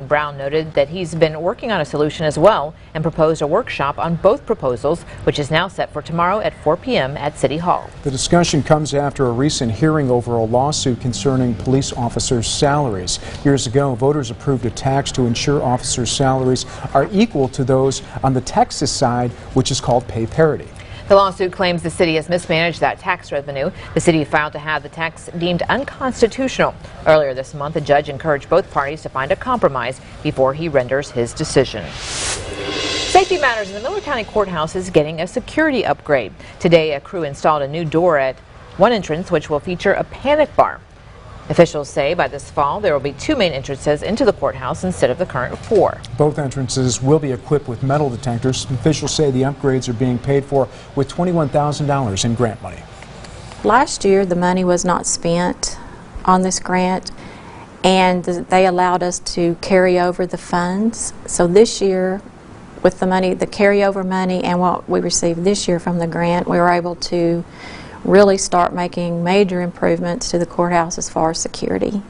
Brown noted that he's been working on a solution as well and proposed a workshop on both proposals, which is now set for tomorrow at 4 p.m. at City Hall. The discussion comes after a recent hearing over a lawsuit concerning police officers' salaries. Years ago, voters approved a tax to ensure officers' salaries are equal to those on the Texas side, which is called pay parity. The lawsuit claims the city has mismanaged that tax revenue. The city filed to have the tax deemed unconstitutional. Earlier this month, a judge encouraged both parties to find a compromise before he renders his decision. Safety matters in the Miller County Courthouse is getting a security upgrade. Today, a crew installed a new door at one entrance, which will feature a panic bar. Officials say by this fall there will be 2 main entrances into the courthouse instead of the current 4. Both entrances will be equipped with metal detectors. Officials say the upgrades are being paid for with $21,000 in grant money. Last year the money was not spent on this grant, and they allowed us to carry over the funds. So this year, with the money, the carryover money and what we received this year from the grant, we were able to really start making major improvements to the courthouse as far as security.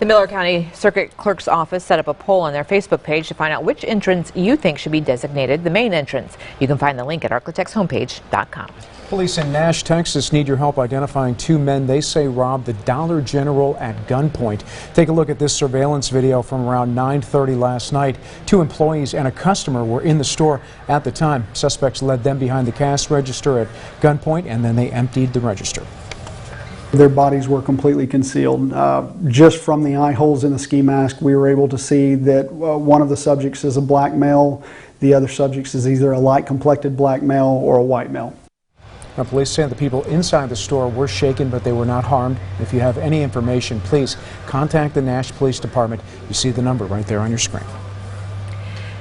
The Miller County Circuit Clerk's office set up a poll on their Facebook page to find out which entrance you think should be designated the main entrance. You can find the link at arclatexhomepage.com. Police in Nash, Texas need your help identifying 2 men they say robbed the Dollar General at gunpoint. Take a look at this surveillance video from around 9:30 last night. 2 employees and a customer were in the store at the time. Suspects led them behind the cash register at gunpoint, and then they emptied the register. Their bodies were completely concealed. Just from the eye holes in the ski mask, we were able to see that one of the subjects is a black male, the other subject is either a light-complected black male or a white male. Now, police say the people inside the store were shaken, but they were not harmed. If you have any information, please contact the Nash Police Department. You see the number right there on your screen.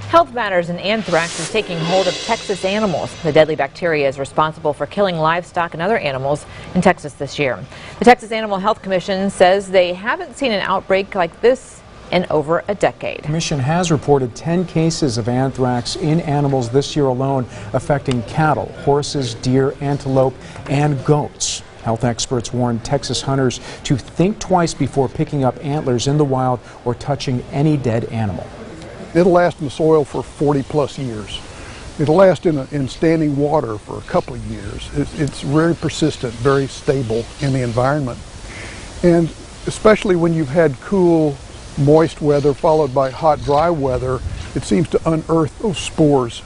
Health matters in anthrax is taking hold of Texas animals. The deadly bacteria is responsible for killing livestock and other animals in Texas this year. The Texas Animal Health Commission says they haven't seen an outbreak like this in over a decade. The Commission has reported 10 cases of anthrax in animals this year alone, affecting cattle, horses, deer, antelope, and goats. Health experts warn Texas hunters to think twice before picking up antlers in the wild or touching any dead animal. It'll last in the soil for 40+ years. It'll last in standing water for a couple of years. It's very persistent, very stable in the environment. And especially when you've had cool, moist weather followed by hot, dry weather, it seems to unearth those spores.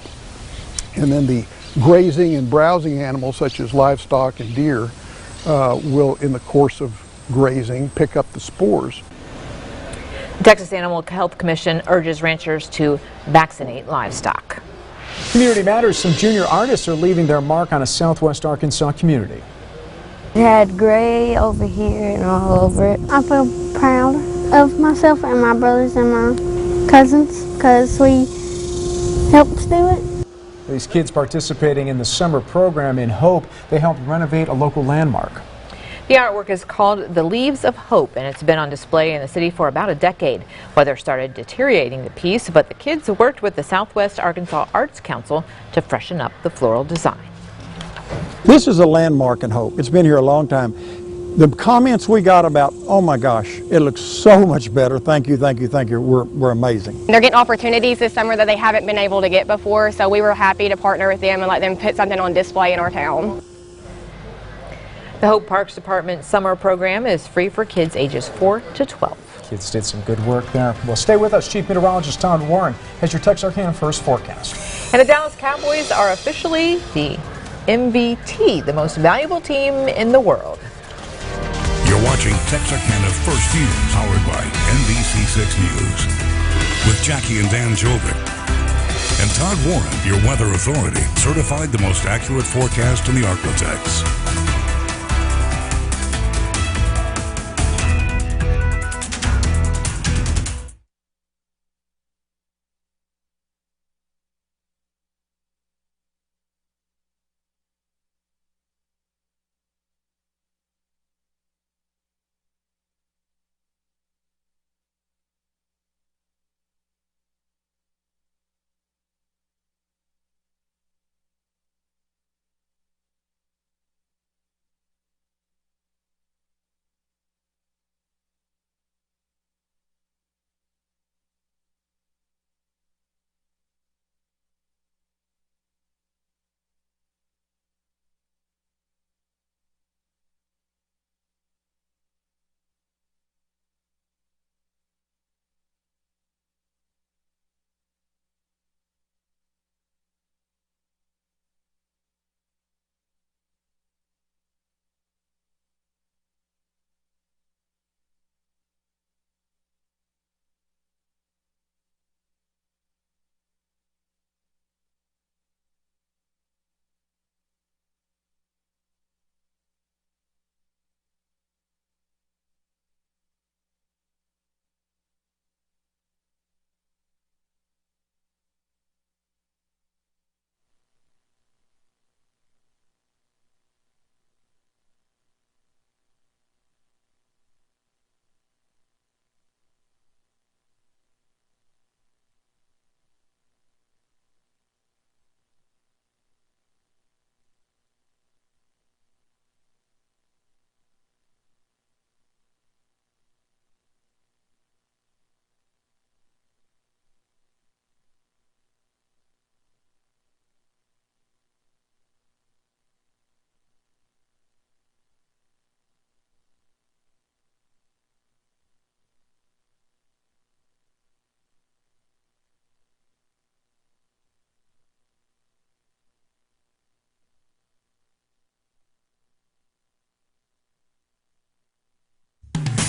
And then the grazing and browsing animals, such as livestock and deer, will, in the course of grazing, pick up the spores. The Texas Animal Health Commission urges ranchers to vaccinate livestock. Community Matters. Some junior artists are leaving their mark on a Southwest Arkansas community. It had gray over here and all over it. I feel proud of myself and my brothers and my cousins because we helped do it. These kids participating in the summer program in Hope, they helped renovate a local landmark. The artwork is called The Leaves of Hope, and it's been on display in the city for about a decade. Weather started deteriorating the piece, but the kids worked with the Southwest Arkansas Arts Council to freshen up the floral design. This is a landmark in Hope. It's been here a long time. The comments we got about, oh my gosh, it looks so much better. Thank you, thank you, thank you. We're amazing. They're getting opportunities this summer that they haven't been able to get before, so we were happy to partner with them and let them put something on display in our town. The Hope Parks Department summer program is free for kids ages 4 to 12. Kids did some good work there. Well, stay with us. Chief Meteorologist Todd Warren has your Texarkana First forecast. And the Dallas Cowboys are officially the MVT, the most valuable team in the world. You're watching Texarkana First News, powered by NBC6 News, with Jackie and Dan Jovic. And Todd Warren, your weather authority, certified the most accurate forecast in the Arklatex.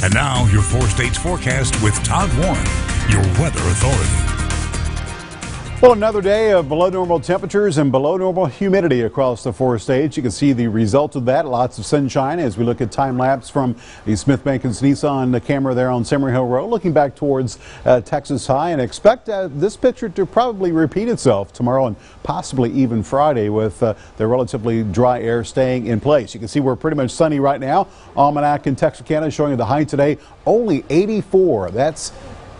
And now, your 4 states forecast with Todd Warren, your weather authority. Well, another day of below normal temperatures and below normal humidity across the 4 states. You can see the result of that. Lots of sunshine as we look at time lapse from the Smith Bankins Nissan camera there on Summer Hill Road, looking back towards Texas High, and expect this picture to probably repeat itself tomorrow and possibly even Friday with the relatively dry air staying in place. You can see we're pretty much sunny right now. Almanac in Texarkana showing the high today only 84. That's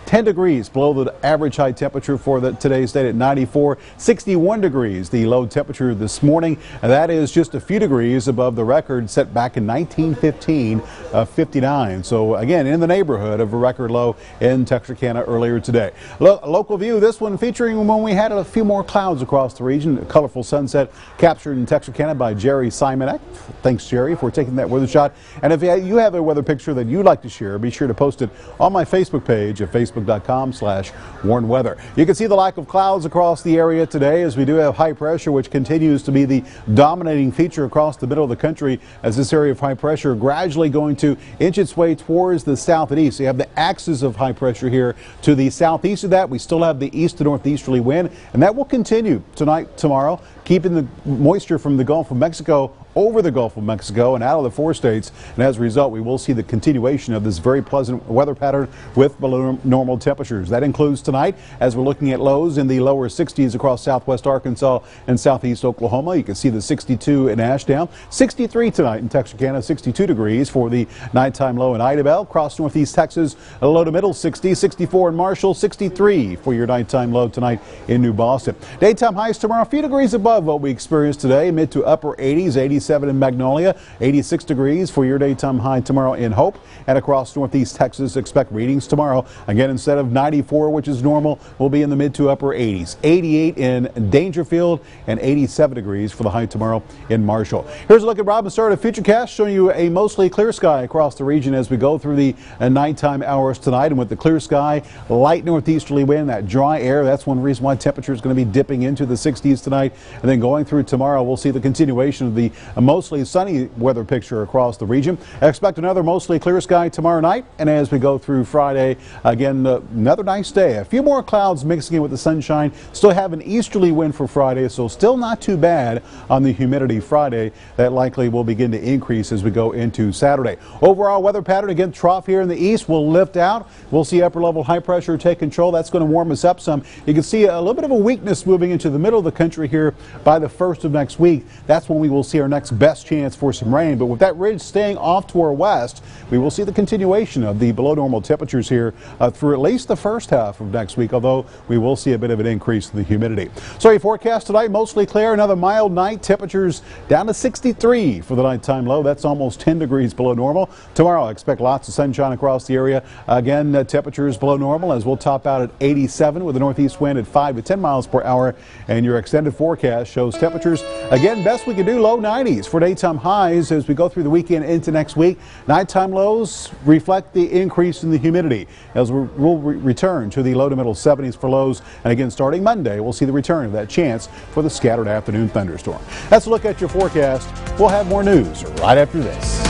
10 degrees below the average high temperature for today's date at 94. 61 degrees the low temperature this morning, and that is just a few degrees above the record set back in 1915 of 59. So again, in the neighborhood of a record low in Texarkana earlier today. Local view, this one featuring when we had a few more clouds across the region. A colorful sunset captured in Texarkana by Jerry Simonek. Thanks, Jerry, for taking that weather shot. And if you have a weather picture that you'd like to share, be sure to post it on my Facebook page at facebook.com/Warren Weather. You can see the lack of clouds across the area today as we do have high pressure, which continues to be the dominating feature across the middle of the country as this area of high pressure gradually going to inch its way towards the south and east. So you have the axis of high pressure here to the southeast of that. We still have the east to northeasterly wind, and that will continue tonight, tomorrow, keeping the moisture from the Gulf of Mexico over the Gulf of Mexico and out of the 4 states. And as a result, we will see the continuation of this very pleasant weather pattern with below normal temperatures. That includes tonight as we're looking at lows in the lower 60s across southwest Arkansas and southeast Oklahoma. You can see the 62 in Ashdown, 63 tonight in Texarkana, 62 degrees for the nighttime low in Idabel. Across northeast Texas, a low to middle 60s, 64 in Marshall, 63 for your nighttime low tonight in New Boston. Daytime highs tomorrow, a few degrees above what we experienced today, mid to upper 80s, 87 in Magnolia, 86 degrees for your daytime high tomorrow in Hope. And across northeast Texas, expect readings tomorrow. Again, instead of 94, which is normal, we'll be in the mid to upper 80s. 88 in Dangerfield and 87 degrees for the high tomorrow in Marshall. Here's a look at Robin's Start of Futurecast, showing you a mostly clear sky across the region as we go through the nighttime hours tonight. And with the clear sky, light northeasterly wind, that dry air, that's one reason why temperature is going to be dipping into the 60s tonight. And then going through tomorrow, we'll see the continuation of the mostly sunny weather picture across the region. Expect another mostly clear sky tomorrow night, and as we go through Friday, again, another nice day. A few more clouds mixing in with the sunshine. Still have an easterly wind for Friday, so still not too bad on the humidity Friday. That likely will begin to increase as we go into Saturday. Overall weather pattern, again, trough here in the east will lift out. We'll see upper level high pressure take control. That's going to warm us up some. You can see a little bit of a weakness moving into the middle of the country here by the 1st of next week. That's when we will see our next best chance for some rain. But with that ridge staying off to our west, we will see the continuation of the below normal temperatures here through at least the first half of next week, although we will see a bit of an increase in the humidity. So your forecast tonight, mostly clear, another mild night, temperatures down to 63 for the nighttime low. That's almost 10 degrees below normal. Tomorrow, I expect lots of sunshine across the area. Again, temperatures below normal as we'll top out at 87 with a northeast wind at 5 to 10 miles per hour. And your extended forecast shows temperatures, again, best we can do, low 90s for daytime highs as we go through the weekend into next week. Nighttime lows reflect the increase in the humidity as we'll return to the low to middle 70s for lows. And again, starting Monday, we'll see the return of that chance for the scattered afternoon thunderstorm. That's a look at your forecast. We'll have more news right after this.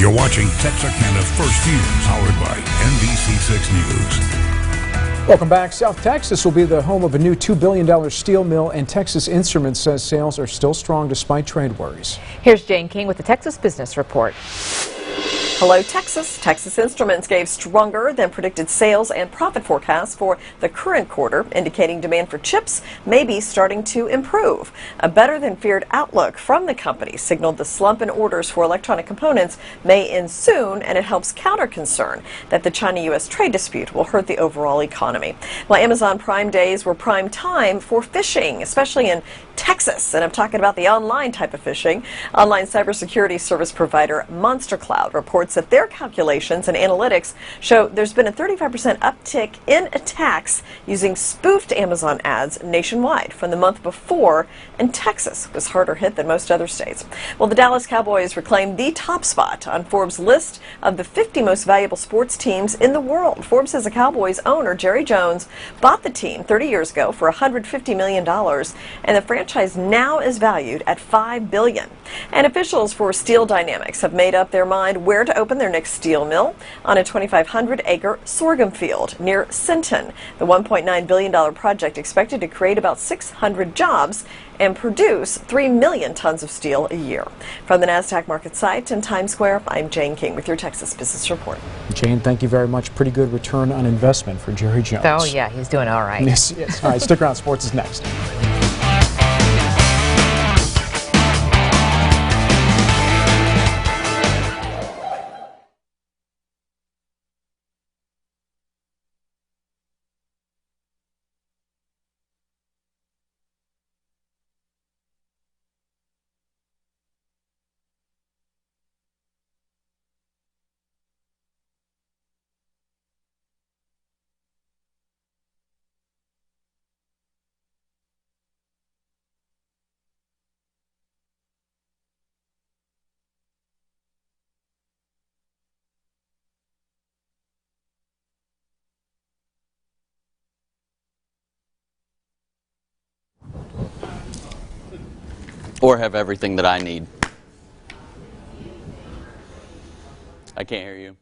You're watching Texarkana First News, powered by NBC6 News. Welcome back. South Texas will be the home of a new $2 billion steel mill, and Texas Instruments says sales are still strong despite trade worries. Here's Jane King with the Texas Business Report. Hello, Texas. Texas Instruments gave stronger than predicted sales and profit forecasts for the current quarter, indicating demand for chips may be starting to improve. A better than feared outlook from the company signaled the slump in orders for electronic components may end soon, and it helps counter concern that the China-U.S. trade dispute will hurt the overall economy. Well, Amazon Prime Days were prime time for phishing, especially in Texas, and I'm talking about the online type of phishing. Online cybersecurity service provider Monster Cloud reports that their calculations and analytics show there's been a 35% uptick in attacks using spoofed Amazon ads nationwide from the month before, and Texas was harder hit than most other states. Well, the Dallas Cowboys reclaimed the top spot on Forbes' list of the 50 most valuable sports teams in the world. Forbes says the Cowboys owner, Jerry Jones, bought the team 30 years ago for $150 million, and the franchise now is valued at $5 billion. And officials for Steel Dynamics have made up their mind where to open their next steel mill on a 2,500-acre sorghum field near Sinton. The $1.9 billion project expected to create about 600 jobs and produce 3 million tons of steel a year. From the NASDAQ market site in Times Square, I'm Jane King with your Texas Business Report. Jane, thank you very much. Pretty good return on investment for Jerry Jones. Oh, yeah, he's doing all right. Yes. All right, stick around. Sports is next. Or have everything that I need. I can't hear you.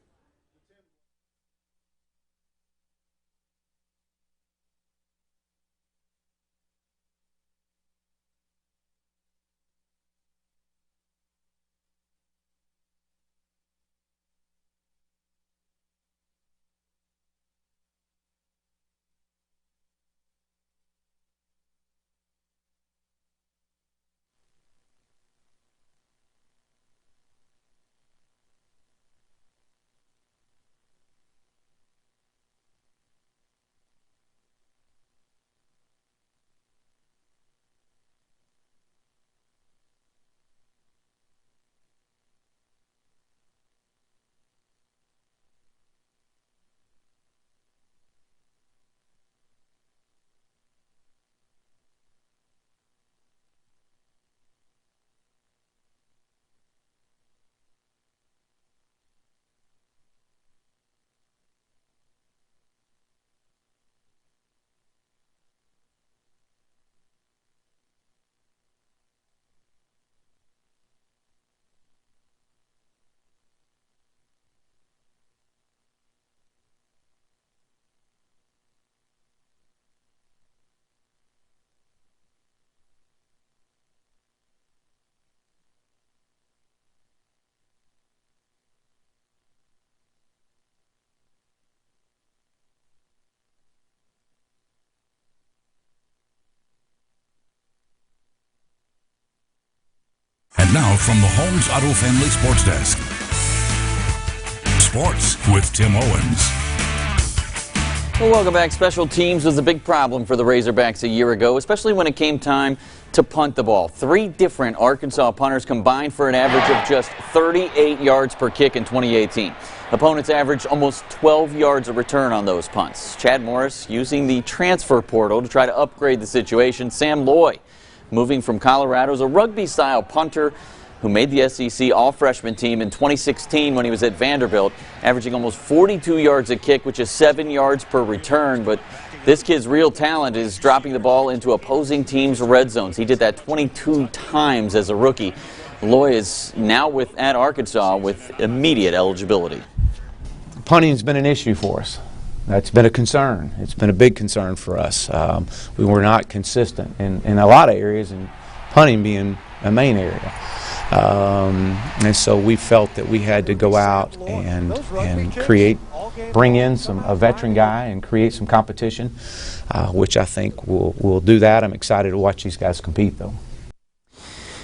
And now from the Holmes Auto Family Sports Desk. Sports with Tim Owens. Well, welcome back. Special teams was a big problem for the Razorbacks a year ago, especially when it came time to punt the ball. 3 different Arkansas punters combined for an average of just 38 yards per kick in 2018. Opponents averaged almost 12 yards of return on those punts. Chad Morris using the transfer portal to try to upgrade the situation. Sam Loy, moving from Colorado, is a rugby-style punter who made the SEC all-freshman team in 2016 when he was at Vanderbilt, averaging almost 42 yards a kick, which is 7 yards per return. But this kid's real talent is dropping the ball into opposing teams' red zones. He did that 22 times as a rookie. Loy is now at Arkansas with immediate eligibility. Punting's been an issue for us. That's been a concern. It's been a big concern for us. We were not consistent in a lot of areas, and punting being a main area. And so we felt that we had to go out and bring in a veteran guy and create some competition, which I think we'll do that. I'm excited to watch these guys compete, though.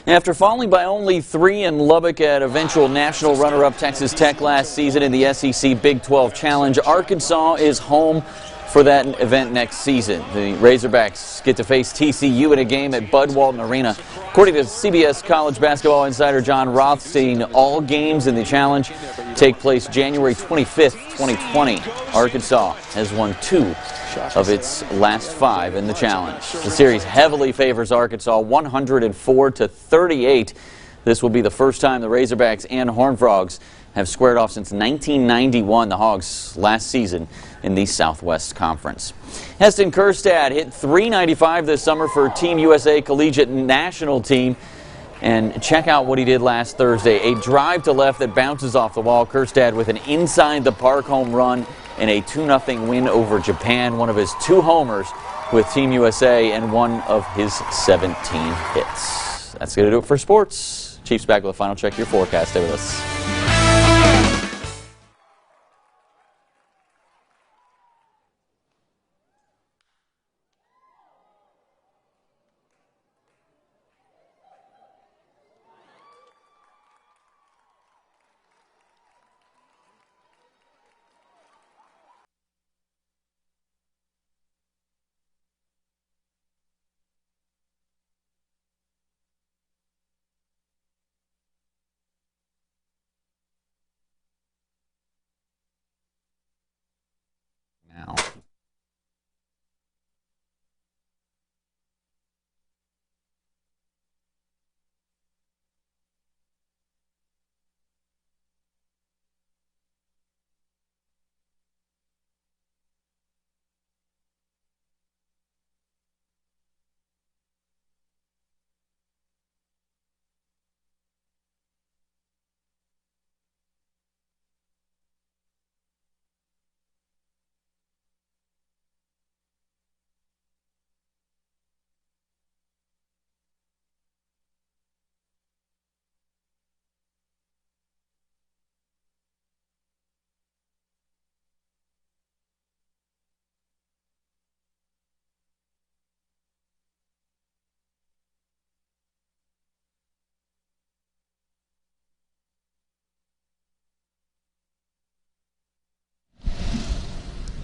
After falling by only 3 in Lubbock at eventual national runner-up Texas Tech last season in the SEC Big 12 Challenge, Arkansas is home for that event next season. The Razorbacks get to face TCU in a game at Bud Walton Arena. According to CBS college basketball insider John Rothstein, all games in the challenge take place January 25th, 2020. Arkansas has won 2 of its last 5 in the challenge. The series heavily favors Arkansas 104-38. This will be the first time the Razorbacks and Horned Frogs have squared off since 1991, the Hogs' last season in the Southwest Conference. Heston Kjerstad hit .395 this summer for Team USA Collegiate National Team. And check out what he did last Thursday. A drive to left that bounces off the wall. Kjerstad with an inside-the-park home run in a 2-0 win over Japan. One of his 2 homers with Team USA and one of his 17 hits. That's going to do it for sports. Chiefs back with a final check. Your forecast. Stay with us. Now.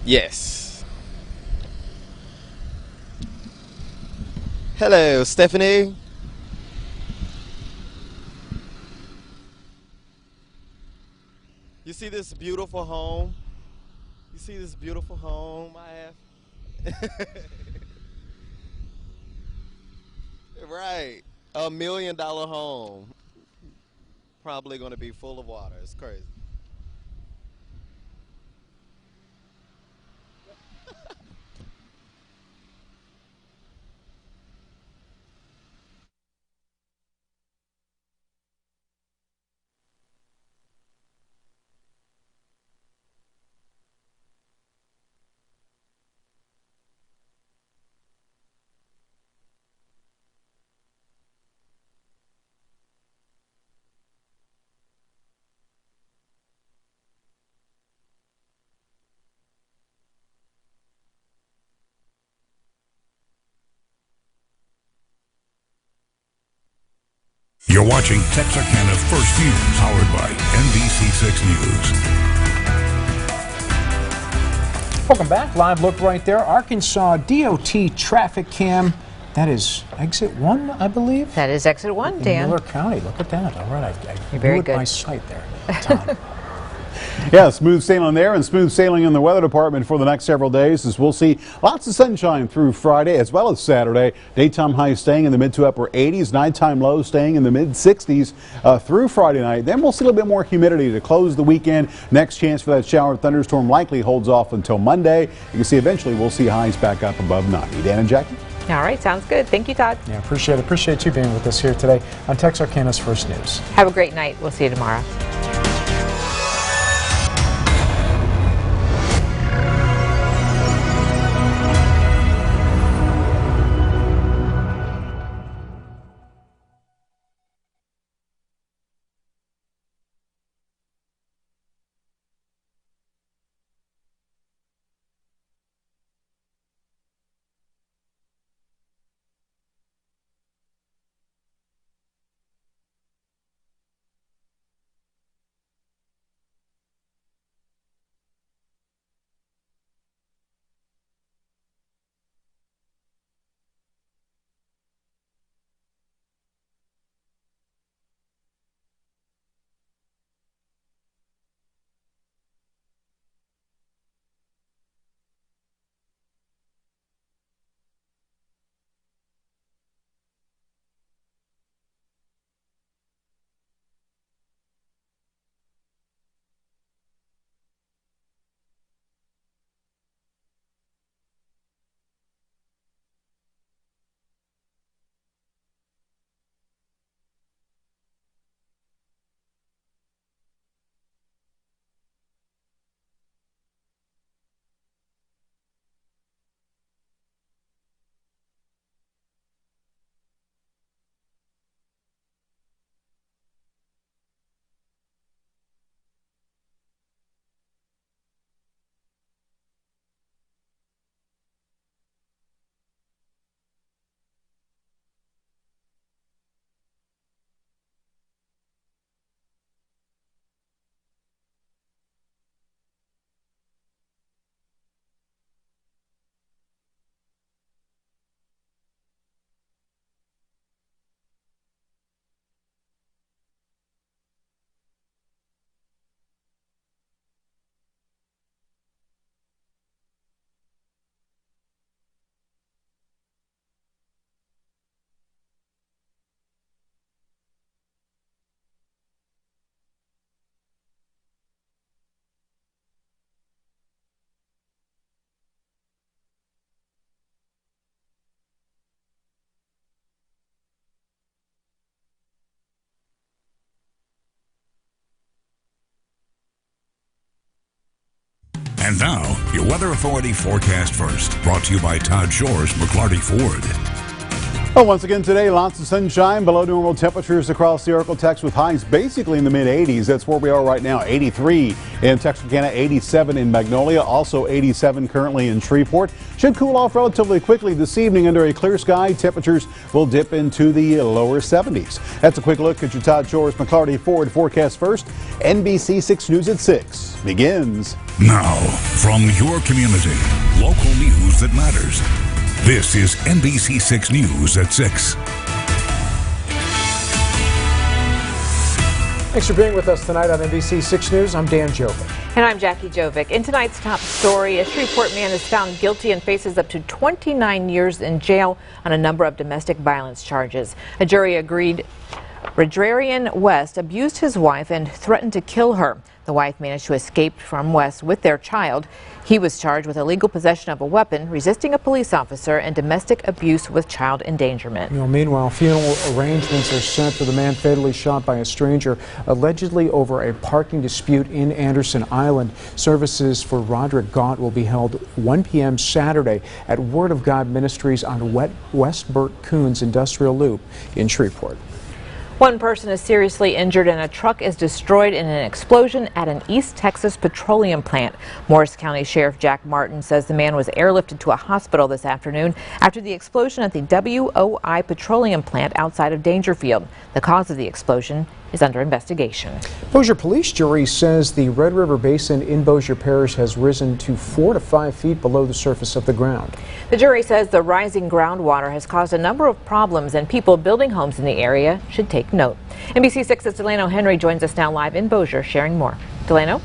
Yes. Hello, Stephanie. You see this beautiful home? You see this beautiful home I have? Right. $1 million home. Probably going to be full of water. It's crazy. You're watching Texarkana's First News, powered by NBC6 News. Welcome back. Live look right there. Arkansas DOT traffic cam. That is exit 1, I believe. That is exit 1, Dan. In Miller County. Look at that. All right. I You're very good. My sight there. Tom. Yeah, smooth sailing there and smooth sailing in the weather department for the next several days, as we'll see lots of sunshine through Friday as well as Saturday. Daytime highs staying in the mid to upper 80s, nighttime lows staying in the mid 60s through Friday night. Then we'll see a little bit more humidity to close the weekend. Next chance for that shower thunderstorm likely holds off until Monday. You can see eventually we'll see highs back up above 90. Dan and Jackie? All right, sounds good. Thank you, Todd. Yeah, appreciate it. Appreciate you being with us here today on Texarkana's First News. Have a great night. We'll see you tomorrow. And now, your Weather Authority forecast first, brought to you by Todd Shores, McClarty Ford. Well, once again today, lots of sunshine, below normal temperatures across the Ark-La-Tex with highs basically in the mid-80s. That's where we are right now, 83 in Texarkana, 87 in Magnolia, also 87 currently in Shreveport. Should cool off relatively quickly this evening under a clear sky. Temperatures will dip into the lower 70s. That's a quick look at your Todd Shores McClarty Ford forecast first. NBC 6 News at 6 begins now. From your community, local news that matters. This is NBC 6 News at 6. Thanks for being with us tonight on NBC 6 News. I'm Dan Jovic. And I'm Jackie Jovic. In tonight's top story, a Shreveport man is found guilty and faces up to 29 years in jail on a number of domestic violence charges. A jury agreed Redrarian West abused his wife and threatened to kill her. The wife managed to escape from West with their child. He was charged with illegal possession of a weapon, resisting a police officer, and domestic abuse with child endangerment. Meanwhile, funeral arrangements are set for the man fatally shot by a stranger, allegedly over a parking dispute in Anderson Island. Services for Roderick Gott will be held 1 p.m. Saturday at Word of God Ministries on West Burt Coons Industrial Loop in Shreveport. One person is seriously injured and a truck is destroyed in an explosion at an East Texas petroleum plant. Morris County Sheriff Jack Martin says the man was airlifted to a hospital this afternoon after the explosion at the WOI petroleum plant outside of Dangerfield. The cause of the explosion is under investigation. Bossier Police Jury says the Red River Basin in Bossier Parish has risen to 4 to 5 feet below the surface of the ground. The jury says the rising groundwater has caused a number of problems and people building homes in the area should take note. NBC 6's Delano Henry joins us now live in Bossier, sharing more. Delano?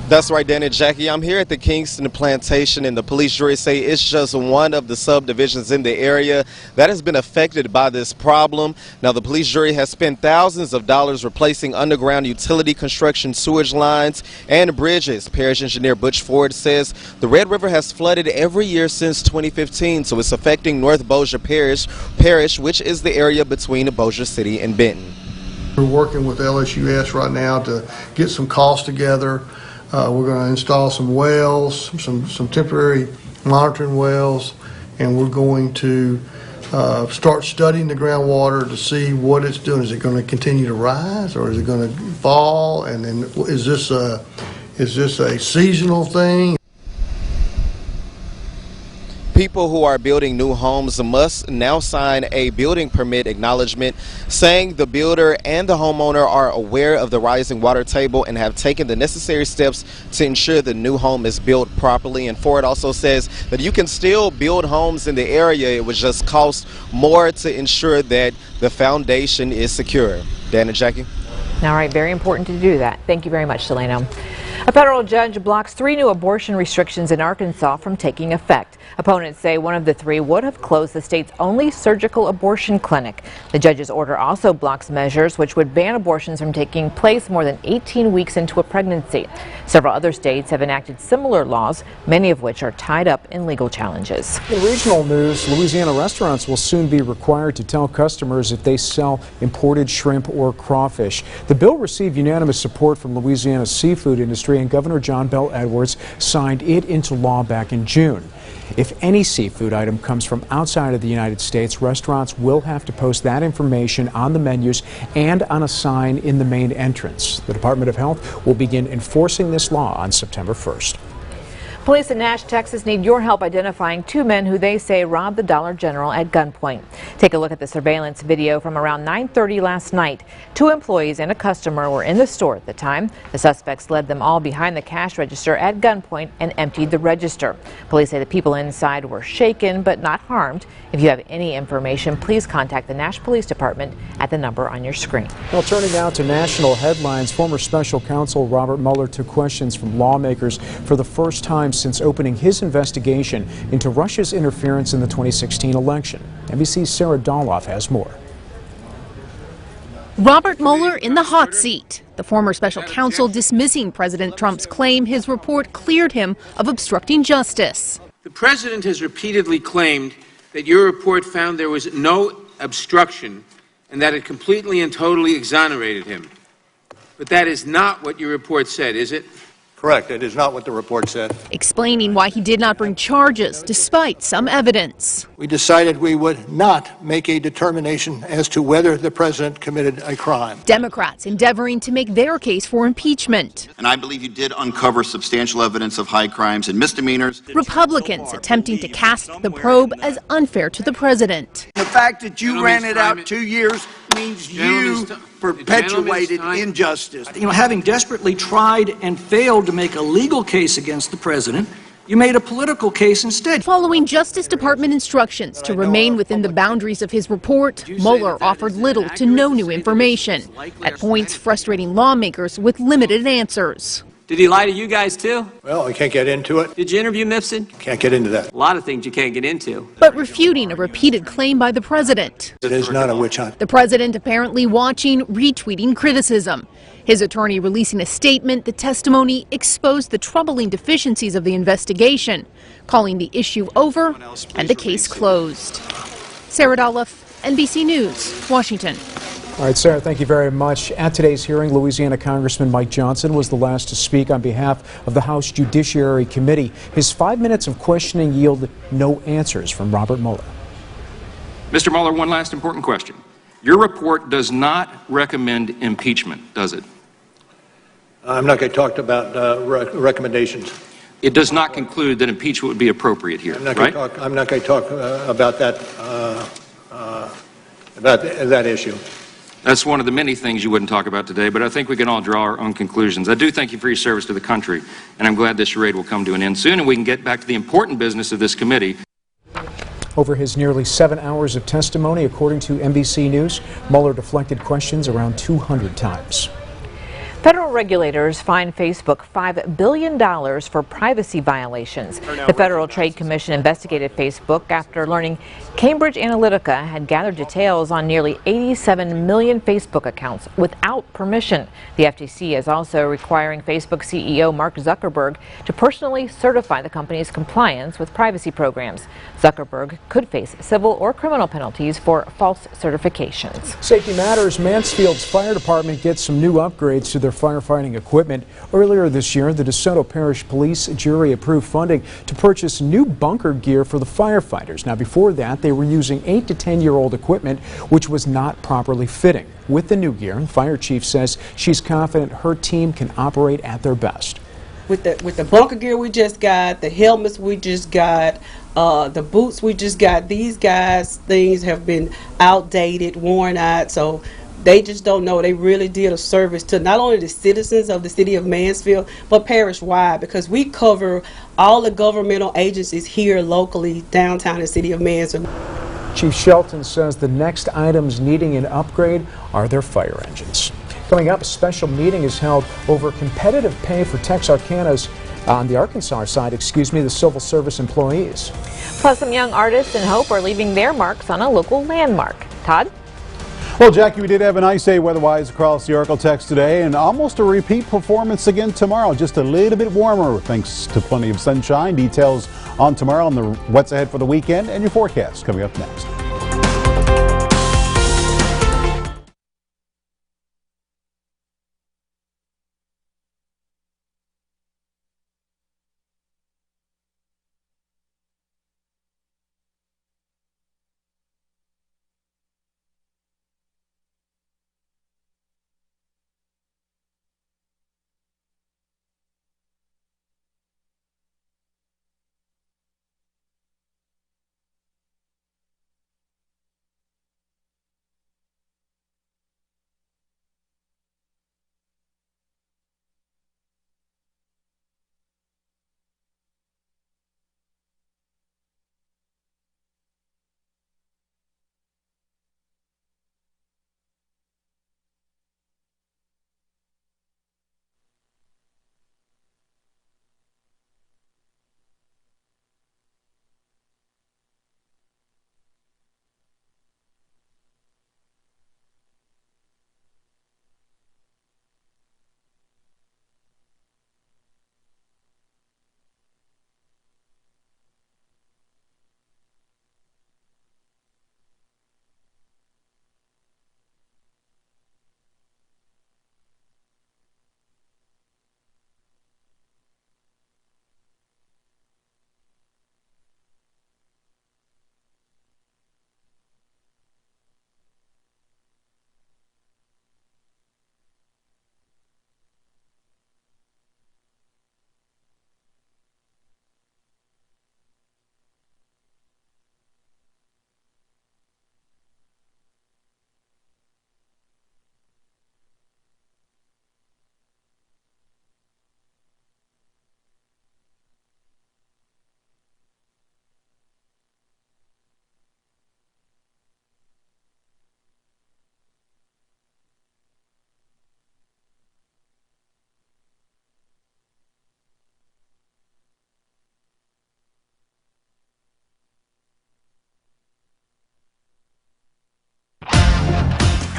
That's right, Dan and Jackie. I'm here at the Kingston Plantation, and the police jury say it's just one of the subdivisions in the area that has been affected by this problem. Now, the police jury has spent thousands of dollars replacing underground utility construction, sewage lines, and bridges. Parish engineer Butch Ford says the Red River has flooded every year since 2015, so it's affecting North Bossier Parish, which is the area between Bossier City and Benton. We're working with LSUS right now to get some costs together. We're going to install some wells, some temporary monitoring wells, and we're going to start studying the groundwater to see what it's doing. Is it going to continue to rise, or is it going to fall? And then is this a seasonal thing? People who are building new homes must now sign a building permit acknowledgement saying the builder and the homeowner are aware of the rising water table and have taken the necessary steps to ensure the new home is built properly. And Ford also says that you can still build homes in the area. It would just cost more to ensure that the foundation is secure. Dan and Jackie. All right, very important to do that. Thank you very much, Delano. A federal judge blocks 3 new abortion restrictions in Arkansas from taking effect. Opponents say one of the 3 would have closed the state's only surgical abortion clinic. The judge's order also blocks measures which would ban abortions from taking place more than 18 weeks into a pregnancy. Several other states have enacted similar laws, many of which are tied up in legal challenges. In regional news, Louisiana restaurants will soon be required to tell customers if they sell imported shrimp or crawfish. The bill received unanimous support from Louisiana's seafood industry, and Governor John Bel Edwards signed it into law back in June. If any seafood item comes from outside of the United States, restaurants will have to post that information on the menus and on a sign in the main entrance. The Department of Health will begin enforcing this law on September 1st. Police in Nash, Texas need your help identifying 2 men who they say robbed the Dollar General at gunpoint. Take a look at the surveillance video from around 9:30 last night. 2 employees and a customer were in the store at the time. The suspects led them all behind the cash register at gunpoint and emptied the register. Police say the people inside were shaken but not harmed. If you have any information, please contact the Nash Police Department at the number on your screen. Well, turning now to national headlines, former special counsel Robert Mueller took questions from lawmakers for the first time since opening his investigation into Russia's interference in the 2016 election. NBC's Sarah Doloff has more. Robert Mueller in the hot seat. The former special counsel dismissing President Trump's claim his report cleared him of obstructing justice. The president has repeatedly claimed that your report found there was no obstruction and that it completely and totally exonerated him. But that is not what your report said, is it? Correct. It is not what the report said. Explaining why he did not bring charges despite some evidence. We decided we would not make a determination as to whether the president committed a crime. Democrats endeavoring to make their case for impeachment. And I believe you did uncover substantial evidence of high crimes and misdemeanors. Republicans attempting to cast the probe as unfair to the president. The fact that you ran it out 2 years means you perpetuated injustice. You know, having desperately tried and failed to make a legal case against the president, you made a political case instead. Following Justice Department instructions to remain within the boundaries of his report, Mueller offered little to no new information, at points frustrating lawmakers with limited answers. Did he lie to you guys too? Well, I can't get into it. Did you interview Mifsud? Can't get into that. A lot of things you can't get into. But refuting a repeated claim by the president. It is not a witch hunt. The president apparently watching, retweeting criticism. His attorney releasing a statement. The testimony exposed the troubling deficiencies of the investigation, calling the issue over and the case closed. Sarah Doloff, NBC News, Washington. All right, Sarah, thank you very much. At today's hearing, Louisiana Congressman Mike Johnson was the last to speak on behalf of the House Judiciary Committee. His 5 minutes of questioning yielded no answers from Robert Mueller. Mr. Mueller, one last important question. Your report does not recommend impeachment, does it? I'm not going to talk about recommendations. It does not conclude that impeachment would be appropriate here, right? I'm not going to talk about that that issue. That's one of the many things you wouldn't talk about today, but I think we can all draw our own conclusions. I do thank you for your service to the country, and I'm glad this charade will come to an end soon, and we can get back to the important business of this committee. Over his nearly 7 hours of testimony, according to NBC News, Mueller deflected questions around 200 times. Federal regulators fined Facebook $5 billion for privacy violations. The Federal Trade Commission investigated Facebook after learning Cambridge Analytica had gathered details on nearly 87 million Facebook accounts without permission. The FTC is also requiring Facebook CEO Mark Zuckerberg to personally certify the company's compliance with privacy programs. Zuckerberg could face civil or criminal penalties for false certifications. Safety matters. Mansfield's fire department gets some new upgrades to their firefighting equipment. Earlier this year, the DeSoto Parish Police jury approved funding to purchase new bunker gear for the firefighters. Now, before that, they were using 8 to 10-year-old equipment, which was not properly fitting. With the new gear, the fire chief says she's confident her team can operate at their best. With the bunker gear we just got, the helmets we just got, the boots we just got, these guys' things have been outdated, worn out, so they just don't know. They really did a service to not only the citizens of the city of Mansfield, but parish-wide, because we cover all the governmental agencies here locally, downtown in the city of Mansfield. Chief Shelton says the next items needing an upgrade are their fire engines. Coming up, a special meeting is held over competitive pay for Texarkana's, on the Arkansas side, the civil service employees. Plus, some young artists in Hope are leaving their marks on a local landmark. Todd? Well, Jackie, we did have a nice day weather-wise across the Arklatex today, and almost a repeat performance again tomorrow. Just a little bit warmer thanks to plenty of sunshine. Details on tomorrow and the what's ahead for the weekend and your forecast coming up next.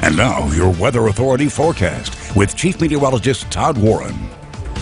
And now, your Weather Authority forecast with Chief Meteorologist Todd Warren.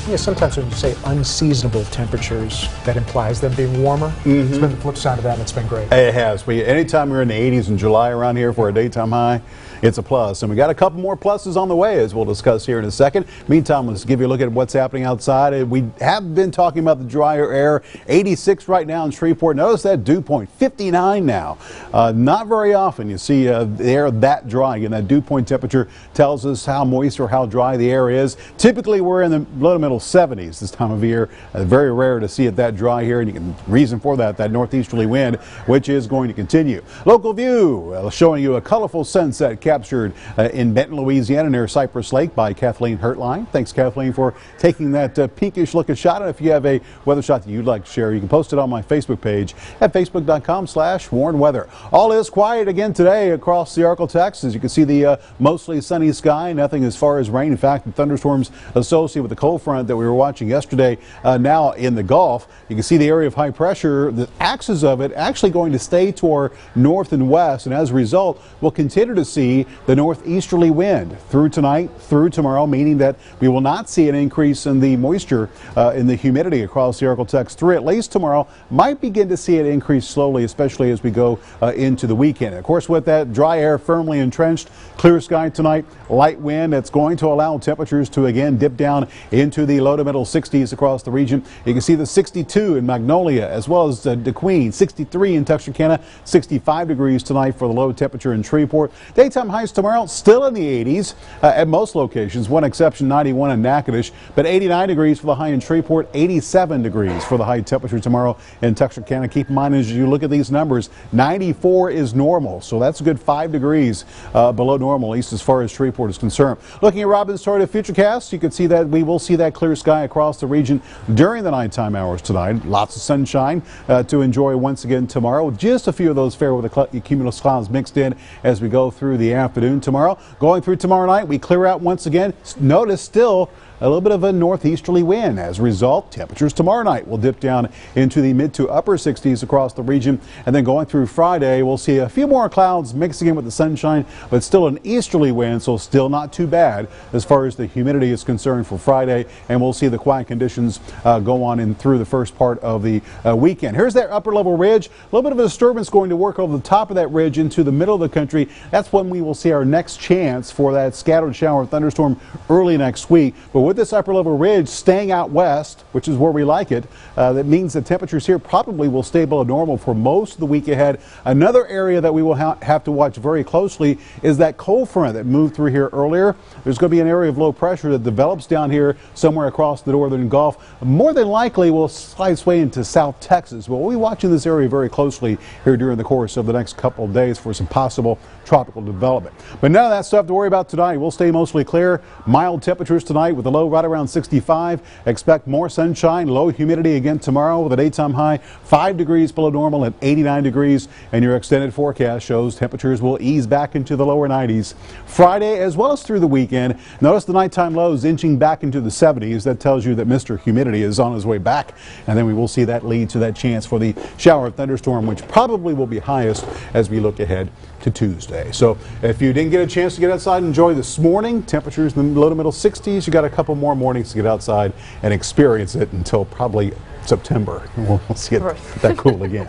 Yeah, sometimes when you say unseasonable temperatures, that implies them being warmer. It's been the flip side of that, and it's been great. It has. Anytime we're in the 80s in July around here for a daytime high, it's a plus. And we got a couple more pluses on the way, as we'll discuss here in a second. Meantime, let's give you a look at what's happening outside. We have been talking about the drier air. 86 right now in Shreveport. Notice that dew point, 59 now. Not very often you see the air that dry. And that dew point temperature tells us how moist or how dry the air is. Typically, we're in the low to middle middle 70s this time of year. Very rare to see it that dry here, and you can reason for that northeasterly wind, which is going to continue. Local view showing you a colorful sunset captured in Benton, Louisiana, near Cypress Lake by Kathleen Hertline. Thanks, Kathleen, for taking that pinkish looking shot. And if you have a weather shot that you'd like to share, you can post it on my Facebook page at facebook.com/warnweather. All is quiet again today across the Arklatex. As you can see, the mostly sunny sky, nothing as far as rain. In fact, the thunderstorms associated with the cold front that we were watching yesterday now in the Gulf. You can see the area of high pressure, the axis of it actually going to stay to our north and west, and as a result, we'll continue to see the northeasterly wind through tonight, through tomorrow, meaning that we will not see an increase in the moisture, in the humidity across the Arklatex through at least tomorrow. Might begin to see it increase slowly, especially as we go into the weekend. Of course, with that dry air firmly entrenched, clear sky tonight, light wind that's going to allow temperatures to again dip down into the low to middle 60s across the region. You can see the 62 in Magnolia, as well as DeQueen, 63 in Texarkana, 65 degrees tonight for the low temperature in Shreveport. Daytime highs tomorrow still in the 80s at most locations, one exception 91 in Natchitoches, but 89 degrees for the high in Shreveport, 87 degrees for the high temperature tomorrow in Texarkana. Keep in mind as you look at these numbers, 94 is normal, so that's a good 5 degrees below normal, at least as far as Shreveport is concerned. Looking at Robin's Tornado Futurecast, you can see that we will see that clear sky across the region during the nighttime hours tonight. Lots of sunshine to enjoy once again tomorrow, with just a few of those fair weather cumulus clouds mixed in as we go through the afternoon tomorrow. Going through tomorrow night, we clear out once again. Notice still a little bit of a northeasterly wind. As a result, temperatures tomorrow night will dip down into the mid to upper 60s across the region. And then going through Friday, we'll see a few more clouds mixing in with the sunshine, but still an easterly wind, so still not too bad as far as the humidity is concerned for Friday. And we'll see the quiet conditions go on in through the first part of the weekend. Here's that upper level ridge. A little bit of a disturbance going to work over the top of that ridge into the middle of the country. That's when we will see our next chance for that scattered shower thunderstorm early next week. But with this upper level ridge staying out west, which is where we like it, that means the temperatures here probably will stay below normal for most of the week ahead. Another area that we will have to watch very closely is that cold front that moved through here earlier. There's going to be an area of low pressure that develops down here somewhere across the northern Gulf. More than likely will slide its way into South Texas, but we'll be watching this area very closely here during the course of the next couple of days for some possible tropical development. But none of that stuff to worry about tonight. We'll stay mostly clear. Mild temperatures tonight with a low right around 65. Expect more sunshine, low humidity again tomorrow with a daytime high 5 degrees below normal at 89 degrees. And your extended forecast shows temperatures will ease back into the lower 90s Friday as well as through the weekend. Notice the nighttime lows inching back into the 70s. That tells you that Mr. Humidity is on his way back. And then we will see that lead to that chance for the shower thunderstorm, which probably will be highest as we look ahead to Tuesday. So if you didn't get a chance to get outside and enjoy this morning, temperatures in the low to middle 60s, you got a couple more mornings to get outside and experience it until probably September. We'll see it that cool again.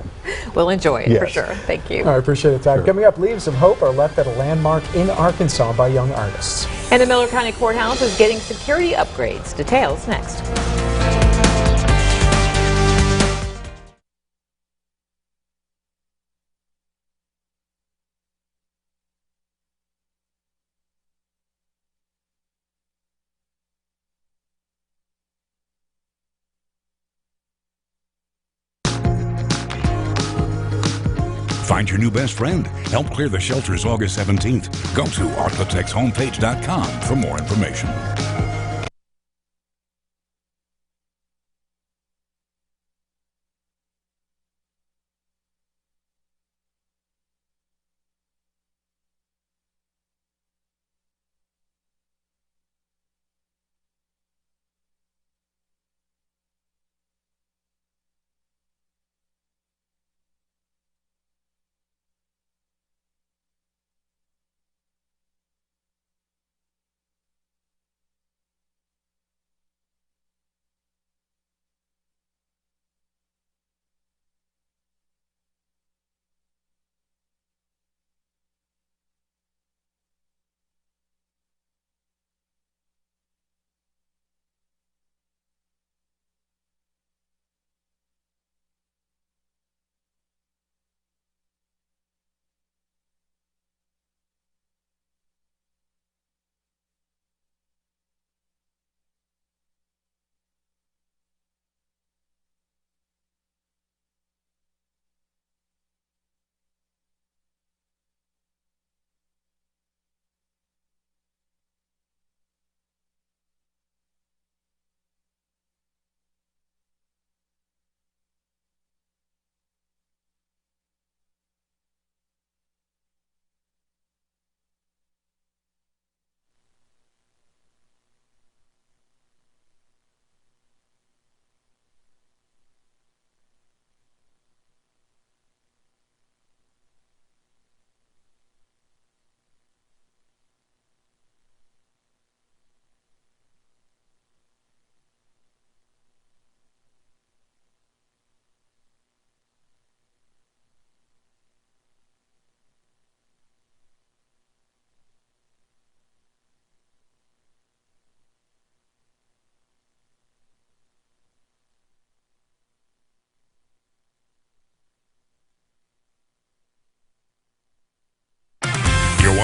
We'll enjoy it for Yes. sure. Thank you. I appreciate the time. Coming up, Leaves of Hope are left at a landmark in Arkansas by young artists. And the Miller County Courthouse is getting security upgrades. Details next. Find your new best friend. Help clear the shelters August 17th. Go to arclatexhomepage.com for more information.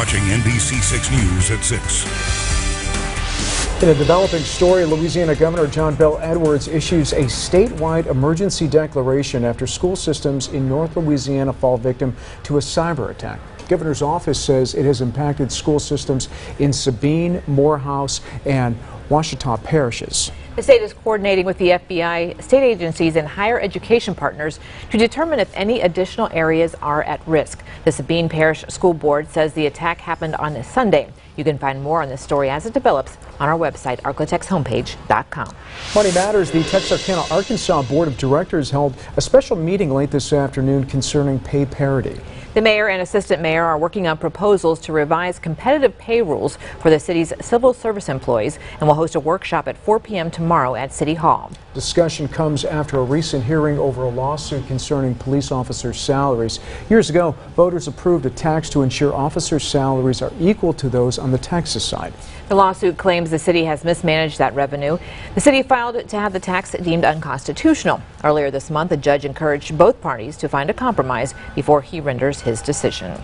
watching NBC6 News at 6. In a developing story, Louisiana Governor John Bel Edwards issues a statewide emergency declaration after school systems in North Louisiana fall victim to a cyber attack. Governor's office says it has impacted school systems in Sabine, Morehouse, and Ouachita parishes. The state is coordinating with the FBI, state agencies, and higher education partners to determine if any additional areas are at risk. The Sabine Parish School Board says the attack happened on Sunday. You can find more on this story as it develops on our website, arclatexhomepage.com. Money Matters. The Texarkana, Arkansas Board of Directors held a special meeting late this afternoon concerning pay parity. The mayor and assistant mayor are working on proposals to revise competitive pay rules for the city's civil service employees and will host a workshop at 4 p.m. tomorrow at City Hall. Discussion comes after a recent hearing over a lawsuit concerning police officers' salaries. Years ago, voters approved a tax to ensure officers' salaries are equal to those on the Texas side. The lawsuit claims the city has mismanaged that revenue. The city filed to have the tax deemed unconstitutional. Earlier this month, a judge encouraged both parties to find a compromise before he renders his decision.